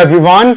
Everyone,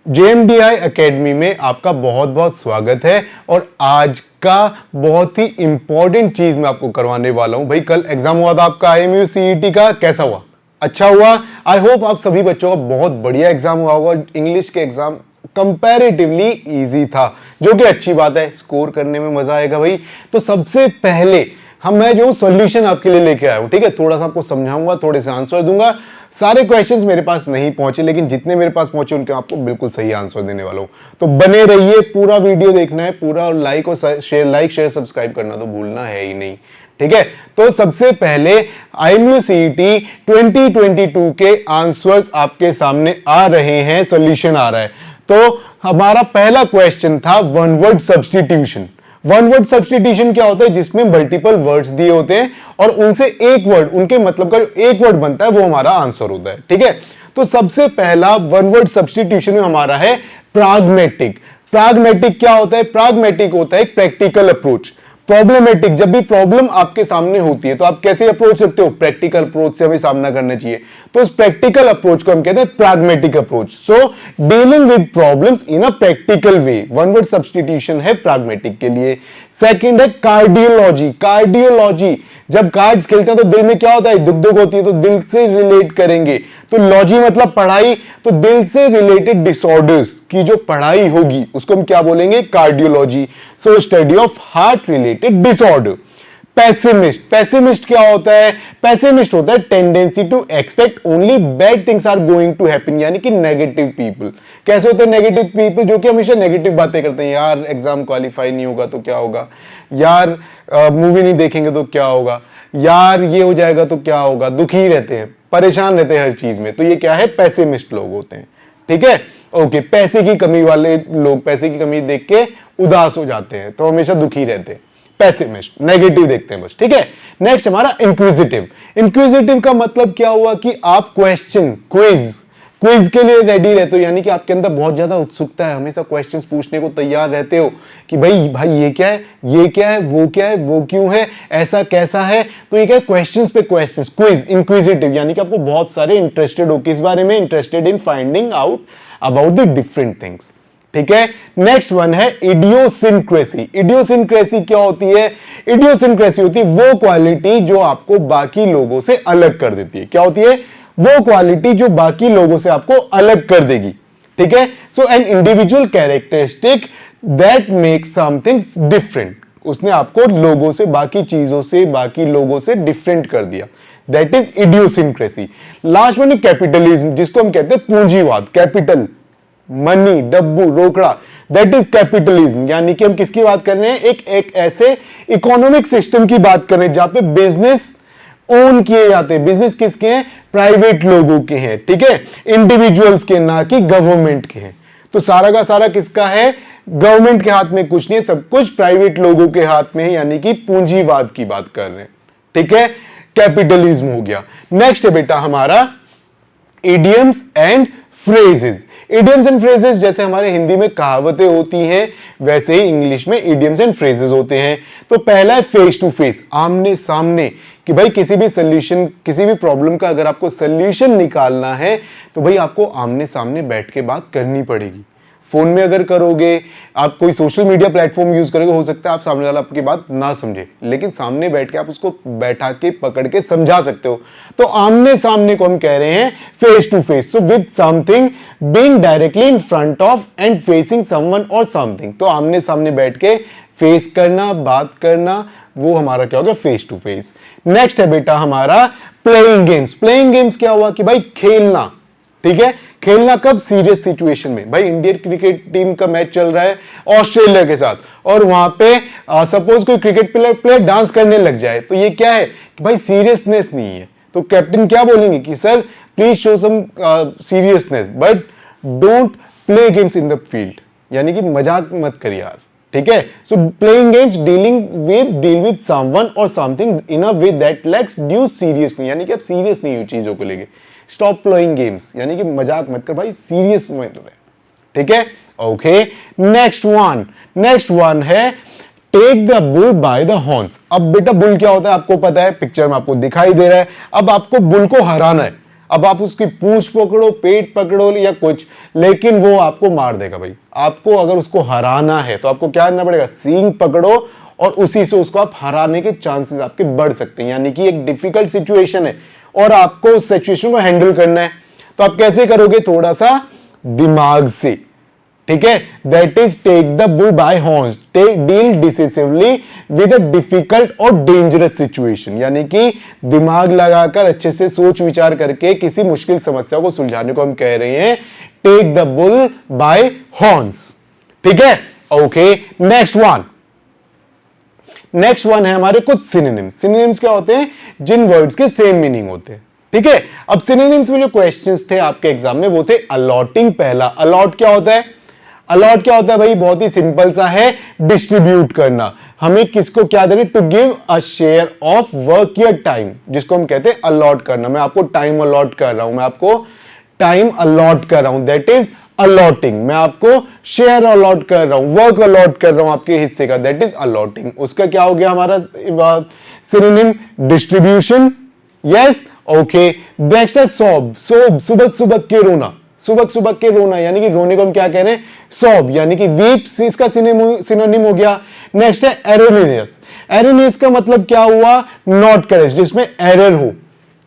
JMDI academy में आपका बहुत बहुत स्वागत है। और आज का बहुत ही इंपॉर्टेंट चीज मैं आपको करवाने वाला हूं। भाई कल एग्जाम हुआ था आपका IMU CET का, कैसा हुआ? अच्छा हुआ। आई होप आप सभी बच्चों का बहुत बढ़िया एग्जाम हुआ होगा। इंग्लिश के एग्जाम कंपैरेटिवली इजी था, जो कि अच्छी बात है, स्कोर करने में मजा आएगा भाई। तो सबसे पहले मैं जो सॉल्यूशन आपके लिए लेके आया हूं, ठीक है, थोड़ा सा आपको समझाऊंगा, थोड़े से आंसर दूंगा। सारे क्वेश्चंस मेरे पास नहीं पहुंचे, लेकिन जितने मेरे पास पहुंचे उनके आपको बिल्कुल सही आंसर देने वाला हूं। तो बने रहिए, पूरा वीडियो देखना है पूरा, और लाइक शेयर सब्सक्राइब करना तो भूलना है ही नहीं, ठीक है। तो सबसे पहले IMU CET 2022 के आंसर्स आपके सामने आ रहे हैं, सॉल्यूशन आ रहा है। तो हमारा पहला क्वेश्चन था one word substitution. One word substitution क्या होता है? जिसमें मल्टीपल वर्ड्स दिए होते हैं और उनसे एक वर्ड, उनके मतलब का जो एक वर्ड बनता है वो हमारा आंसर होता है, ठीक है। तो सबसे पहला वन वर्ड सब्स्टिट्यूशन में हमारा है प्राग्मेटिक। प्राग्मेटिक क्या होता है? प्राग्मेटिक होता है एक प्रैक्टिकल अप्रोच। प्रॉब्लमेटिक, जब भी प्रॉब्लम आपके सामने होती है तो आप कैसे अप्रोच रखते हो? प्रैक्टिकल अप्रोच से हमें सामना करना चाहिए। तो उस प्रैक्टिकल अप्रोच को हम कहते हैं pragmatic approach. So dealing with problems in a practical way, one word substitution है प्राग्मेटिक के लिए। सेकंड है कार्डियोलॉजी। कार्डियोलॉजी, जब कार्ड्स खेलते हैं तो दिल में क्या होता है? दुख दुख होती है, तो दिल से रिलेट करेंगे। तो लॉजी मतलब पढ़ाई, तो दिल से रिलेटेड डिसऑर्डर्स की जो पढ़ाई होगी उसको हम क्या बोलेंगे? Cardiology. So study of heart related disorder. Pessimist, pessimist क्या होता है? पेसिमिस्ट होता है tendency to expect only bad things are going to happen, यानी कि नेगेटिव पीपल। कैसे होते हैं नेगेटिव पीपल? जो कि हमेशा नेगेटिव बातें करते हैं। यार एग्जाम क्वालिफाई नहीं होगा तो क्या होगा, यार मूवी नहीं देखेंगे तो क्या होगा, यार ये हो जाएगा तो क्या होगा, दुखी रहते हैं, परेशान रहते हैं हर चीज में। तो ये क्या है? पेसिमिस्ट लोग होते हैं, ठीक है। ओके, पैसे की कमी वाले लोग पैसे की कमी देख के उदास हो जाते हैं, तो हमेशा दुखी रहते हैं। पेसिमिस्ट, नेगेटिव देखते हैं बस, ठीक है। नेक्स्ट हमारा इंक्विजिटिव। इंक्विजिटिव का मतलब क्या हुआ कि आप क्वेश्चन, क्विज के लिए रेडी रहते हो, यानी कि आपके अंदर बहुत ज्यादा उत्सुकता है, हमेशा क्वेश्चंस पूछने को तैयार रहते हो कि भाई ये क्या है, ये क्या है, वो क्या है, वो क्यों है, ऐसा कैसा है। तो ये क्या है? क्वेश्चंस पे क्वेश्चंस, क्विज, इंक्विजिटिव, यानी कि आपको बहुत सारे इंटरेस्टेड हो, किस बारे में? Interested in finding out about the different things, ठीक है। नेक्स्ट वन है इडियोसिंक्रेसी। इडियोसिंक्रेसी क्या होती है? इडियोसिंक्रेसी होती है वो क्वालिटी जो आपको बाकी लोगों से अलग कर देती है। क्या होती है? वो क्वालिटी जो बाकी लोगों से आपको अलग कर देगी, ठीक है। So an individual characteristic that makes something different. उसने आपको लोगों से, बाकी चीजों से, बाकी लोगों से डिफरेंट कर दिया। That is idiosyncrasy. Last one है कैपिटलिज्म, जिसको हम कहते हैं पूंजीवाद। कैपिटल, मनी, डब्बू, रोकड़ा, दैट इज कैपिटलिज्म। यानी कि हम किसकी बात कर रहे हैं? एक ऐसे इकोनॉमिक सिस्टम की बात कर रहे हैं जहां पे बिजनेस ओन किए जाते हैं। बिजनेस किसके हैं? प्राइवेट लोगों के हैं, ठीक है, इंडिविजुअल्स के, ना कि गवर्नमेंट के हैं। तो सारा का सारा किसका है? गवर्नमेंट के हाथ में कुछ नहीं है, सब कुछ प्राइवेट लोगों के हाथ में है, यानी कि पूंजीवाद की बात कर रहे हैं, ठीक है। कैपिटलिज्म हो गया। नेक्स्ट है बेटा हमारा idioms and phrases. Idioms and phrases, जैसे हमारे हिंदी में कहावतें होती हैं वैसे ही इंग्लिश में इडियम्स एंड फ्रेजेस होते हैं। तो पहला है फेस टू फेस, आमने सामने, कि भाई किसी भी सॉल्यूशन, किसी भी प्रॉब्लम का अगर आपको सॉल्यूशन निकालना है तो भाई आपको आमने सामने बैठ के बात करनी पड़ेगी। फोन में अगर करोगे, आप कोई सोशल मीडिया प्लेटफॉर्म यूज करोगे, हो सकता है आप सामने वाला आपकी बात ना समझे, लेकिन सामने बैठ के आप उसको बैठा के पकड़ के समझा सकते हो। तो आमने सामने को हम कह रहे हैं face to face. So with something being directly in front of and facing someone और समथिंग। तो आमने सामने बैठ के फेस करना, बात करना, वो हमारा क्या हो गया? Face to face. नेक्स्ट है बेटा हमारा प्लेइंग गेम्स। प्लेइंग गेम्स क्या हुआ कि भाई खेलना, ठीक है। खेलना कब? सीरियस सिचुएशन में। भाई इंडियन क्रिकेट टीम का मैच चल रहा है ऑस्ट्रेलिया के साथ, और वहां पे सपोज कोई क्रिकेट प्लेयर डांस करने लग जाए, तो ये क्या है कि भाई सीरियसनेस नहीं है। तो कैप्टन क्या बोलेंगे कि sir please show some seriousness, but don't play games in the field, यानी कि मजाक मत कर यार, ठीक है। So playing games deal with someone और something in a way that lacks due seriousness, यानी कि आप सीरियस नहीं हो चीजों को लेके। स्टॉप प्लेइंग गेम्स, यानी कि मजाक मत कर भाई, सीरियस मत रहे, ठीक है। ओके, नेक्स्ट वन है take the bull by the horns. अब बेटा बुल क्या होता है आपको पता है, पिक्चर में आपको दिखाई दे रहा है। अब आपको बुल को हराना है, अब आप उसकी पूंछ पकड़ो, पेट पकड़ो या कुछ, लेकिन वो आपको मार देगा भाई। आपको अगर उसको हराना है तो आपको क्या करना पड़ेगा, सींग पकड़ो और उसी से उसको आप हराने के चांसेस आपके बढ़ सकते हैं। यानी कि एक डिफिकल्ट सिचुएशन है और आपको उस सिचुएशन को हैंडल करना है, तो आप कैसे करोगे, थोड़ा सा दिमाग से, ठीक है। That is take the bull by horns, deal decisively with a difficult और डेंजरस सिचुएशन। यानी कि दिमाग लगाकर अच्छे से सोच विचार करके किसी मुश्किल समस्या को सुलझाने को हम कह रहे हैं take the bull by horns, ठीक है। ओके, नेक्स्ट वन है हमारे कुछ सिनोनिम्स। सिनोनिम्स क्या होते हैं, जिन वर्ड्स के सेम मीनिंग होते हैं, ठीक है। अब सिनोनिम्स में जो क्वेश्चंस थे आपके एग्जाम में वो थे अलॉटिंग। पहला, अलॉट क्या होता है, अलॉट क्या होता है भाई, बहुत ही सिंपल सा है, डिस्ट्रीब्यूट करना। हमें किसको क्या देना, to give a share of work या टाइम, जिसको हम कहते हैं अलॉट करना। मैं आपको टाइम अलॉट कर रहा हूं, मैं आपको टाइम अलॉट कर रहा हूं, दैट इज अलॉटिंग। मैं आपको शेयर अलॉट कर रहा हूं, वर्क अलॉट कर रहा हूं आपके हिस्से का, दैट इज अलॉटिंग। उसका क्या हो गया हमारा synonym, distribution. Yes, okay. Next है सॉब, सुबक सुबक के रोना, सुबक सुबक के रोना, यानी कि रोने को हम क्या कह रहे हैं, सॉब, यानी कि वीप, इसका सिनोनिम हो गया। नेक्स्ट है एरोनियस, एरोनियस का मतलब क्या हुआ, नॉट करेक्ट, जिसमें एरर हो,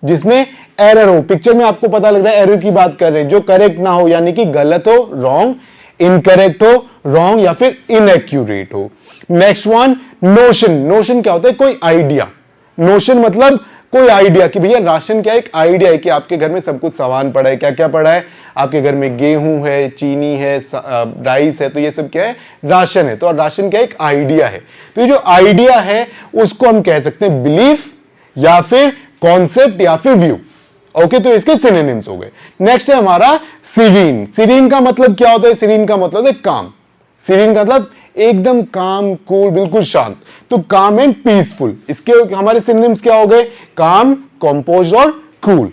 जिसमें एरर हो। पिक्चर में आपको पता लग रहा है एरर की बात कर रहे हैं, जो करेक्ट ना हो, यानी कि गलत हो, रॉन्ग, इनकरेक्ट हो, रॉन्ग, या फिर इनएक्यूरेट हो। Next one, notion. नोशन क्या होता है, कोई आइडिया। नोशन मतलब कोई आइडिया, कि भैया राशन क्या है, एक आइडिया है कि आपके घर में सब कुछ सामान पड़ा है। क्या क्या पड़ा है आपके घर में, गेहूं है, चीनी है, राइस है, तो ये सब क्या है, राशन है। तो राशन क्या है, एक आइडिया है। तो ये जो आइडिया है उसको हम कह सकते हैं बिलीफ, या फिर कॉन्सेप्ट, या फिर व्यू। ओके, तो इसके सिनोनिम्स हो गए। नेक्स्ट है हमारा सीरीन। सीरीन का मतलब क्या होता है, सीरीन का मतलब है काम। सीरीन का मतलब एकदम काम, कूल, बिल्कुल शांत। तो काम एंड पीसफुल, इसके हमारे सिनोनिम्स क्या हो गए, काम, कंपोज्ड और कूल,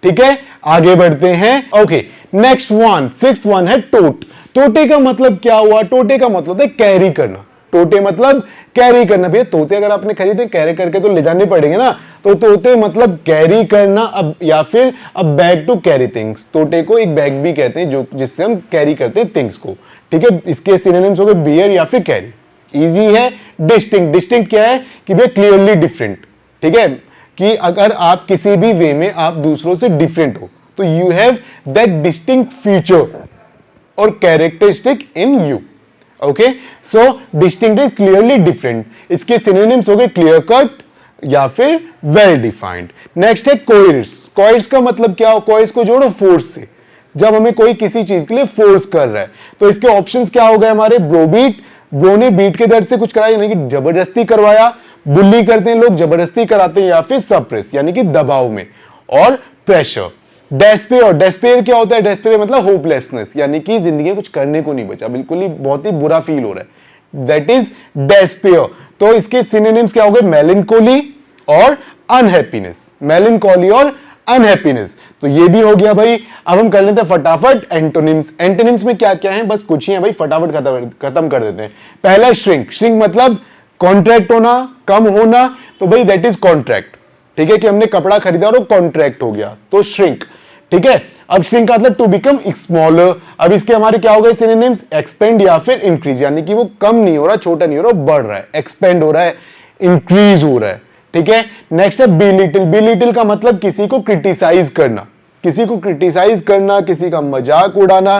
ठीक है। आगे बढ़ते हैं। Okay, next one, sixth one है टोट। टोटे का मतलब क्या हुआ, टोटे का मतलब है कैरी करना। टोटे मतलब कैरी करना। भैया तोते अगर आपने खरीदे, कैरी करके तो ले जाने पड़ेंगे ना, तो तोते मतलब कैरी करना। अब या फिर अब बैग टू कैरी थिंग्स, तोते को एक बैग भी कहते हैं जो जिससे हम कैरी करते हैं थिंग्स को, ठीक है। इसके सिनोनिम्स हो गए बियर या फिर कैरी। इजी है। डिस्टिंक्ट, डिस्टिंक्ट क्या है कि भैया क्लियरली डिफरेंट, ठीक है, कि अगर आप किसी भी वे में आप दूसरों से डिफरेंट हो तो you have that distinct feature और characteristic in you. Okay, so distinct is clearly different. इसके सिनोनिम्स हो गए क्लियर कट या फिर वेल डिफाइंड। नेक्स्ट है कोयर्स। कोयर्स का मतलब क्या हो, कोयर्स को जोड़ो फोर्स से, जब हमें कोई किसी चीज के लिए फोर्स कर रहा है। तो इसके ऑप्शंस क्या हो गए हमारे, ब्रोबीट, ब्रो ने बीट के दर्द से कुछ कराया यानी कि जबरदस्ती करवाया, बुली करते हैं लोग, जबरदस्ती कराते हैं, या फिर सप्रेस यानी कि दबाव में, और प्रेशर। डेस्पेयर, डेस्पेयर क्या होता है, डेस्पेयर मतलब होपलेसनेस, यानी कि जिंदगी में कुछ करने को नहीं बचा, बिल्कुल ही बहुत ही बुरा फील हो रहा है, दैट इज डेस्पेयर। तो इसके सिनोनिम्स क्या हो गए, मेलनकोली और अनहैप्पीनेस, मेलनकोली और अनहैप्पीनेस। तो ये भी हो गया भाई। अब हम कर लेते हैं फटाफट एंटोनिम्स। एंटोनिम्स में क्या क्या है, बस कुछ ही है भाई, फटाफट खत्म कर देते हैं। पहला श्रिंक, श्रिंक मतलब कॉन्ट्रैक्ट होना, कम होना, तो भाई दैट इज कॉन्ट्रैक्ट, ठीक है, कि हमने कपड़ा खरीदा और वो कॉन्ट्रैक्ट हो गया, तो श्रिंक, ठीक है। अब श्रिंक का मतलब टू बिकम स्मॉलर। अब इसके हमारे क्या हो गए सिनोनिम्स, एक्सपेंड या फिर इंक्रीज, यानी कि वो कम नहीं हो रहा, छोटा नहीं हो रहा, बढ़ रहा है, एक्सपेंड हो रहा है, इंक्रीज हो रहा है, ठीक है। नेक्स्ट है बिलिटिल। बिलिटिल का मतलब किसी को क्रिटिसाइज करना, किसी को क्रिटिसाइज करना, किसी का मजाक उड़ाना,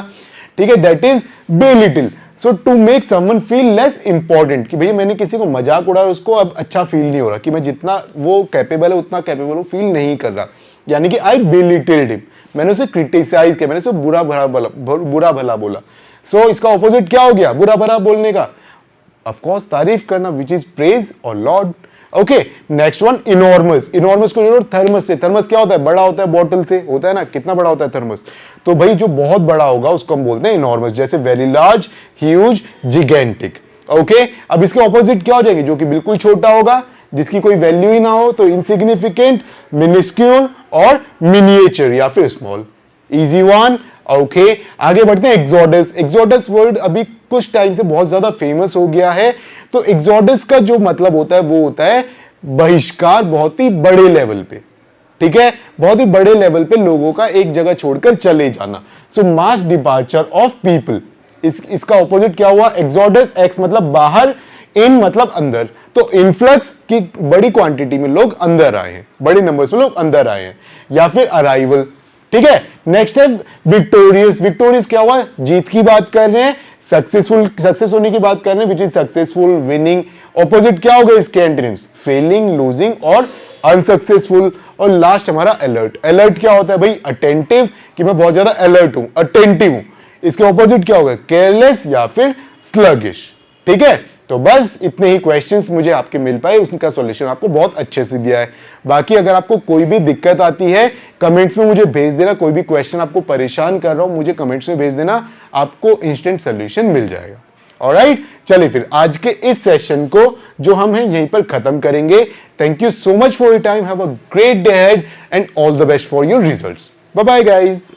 ठीक है, that is belittle. So to make someone feel less important, कि भैया मैंने किसी को मजाक उड़ाया, उसको अब अच्छा फील नहीं हो रहा, कि मैं जितना वो कैपेबल है उतना कैपेबल वो फील नहीं कर रहा, यानी कि आई बिलिटिल्ड हिम, मैंने उसे क्रिटिसाइज किया, मैंने उसे बुरा भला बोला। सो इसका ऑपोजिट क्या हो गया बुरा भला बोलने का, ऑफकोर्स तारीफ करना, विच इज प्रेज और Lord. Okay, next one enormous. Enormous को जोड़ो थर्मस से। थर्मस क्या होता है, बड़ा होता है, बॉटल से होता है ना, कितना बड़ा होता है थर्मस, तो भाई जो बहुत बड़ा होगा उसको हम बोलते हैं इनॉर्मस, जैसे वेरी लार्ज, ह्यूज, जिगेंटिक। ओके, अब इसके ऑपोजिट क्या हो जाएंगे, जो कि बिल्कुल छोटा होगा, जिसकी कोई वैल्यू ही ना हो, तो इनसिग्निफिकेंट, मिनिस्क्यूल और मिनिएचर या फिर स्मॉल। Easy one. ओके, आगे बढ़ते हैं एक्सोडस। एक्सोडस वर्ड अभी कुछ टाइम से बहुत ज्यादा फेमस हो गया है। तो एक्सोडस का जो मतलब होता है वो होता है बहिष्कार, बहुत ही बड़े लेवल पे, ठीक है, बहुत ही बड़े लेवल पे लोगों का एक जगह छोड़कर चले जाना। सो मास डिपार्चर ऑफ पीपल, इसका ऑपोजिट क्या हुआ? एक्सोडस, एक्स मतलब बाहर, इन मतलब अंदर। तो इनफ्लक्स की बड़ी क्वांटिटी में लोग अंदर आए हैं, बड़े नंबर्स में लोग अंदर आए हैं, या फिर अराइवल। ठीक है, नेक्स्ट है विक्टोरियस। विक्टोरियस क्या हुआ? जीत की बात कर रहे हैं, सक्सेसफुल, सक्सेस होने की बात कर रहे हैं, which is successful, winning. Opposite क्या होगा इसके एंटोनिम्स? फेलिंग, लूजिंग और अनसक्सेसफुल। और लास्ट हमारा अलर्ट। अलर्ट क्या होता है भाई? अटेंटिव, कि मैं बहुत ज्यादा अलर्ट हूं, अटेंटिव हूं। इसके ऑपोजिट क्या होगा? केयरलेस या फिर स्लगिश। ठीक है, तो बस इतने ही क्वेश्चंस मुझे आपके मिल पाए, उसका सॉल्यूशन आपको बहुत अच्छे से दिया है। बाकी अगर आपको कोई भी दिक्कत आती है कमेंट्स में मुझे भेज देना, कोई भी क्वेश्चन आपको परेशान कर रहा हो मुझे कमेंट्स में भेज देना, आपको इंस्टेंट सॉल्यूशन मिल जाएगा। ऑलराइट, चलिए फिर आज के इस सेशन को जो हम हैं यहीं पर खत्म करेंगे। Thank you so much for your time, have a great day ahead and all the best for your results. Bye bye guys.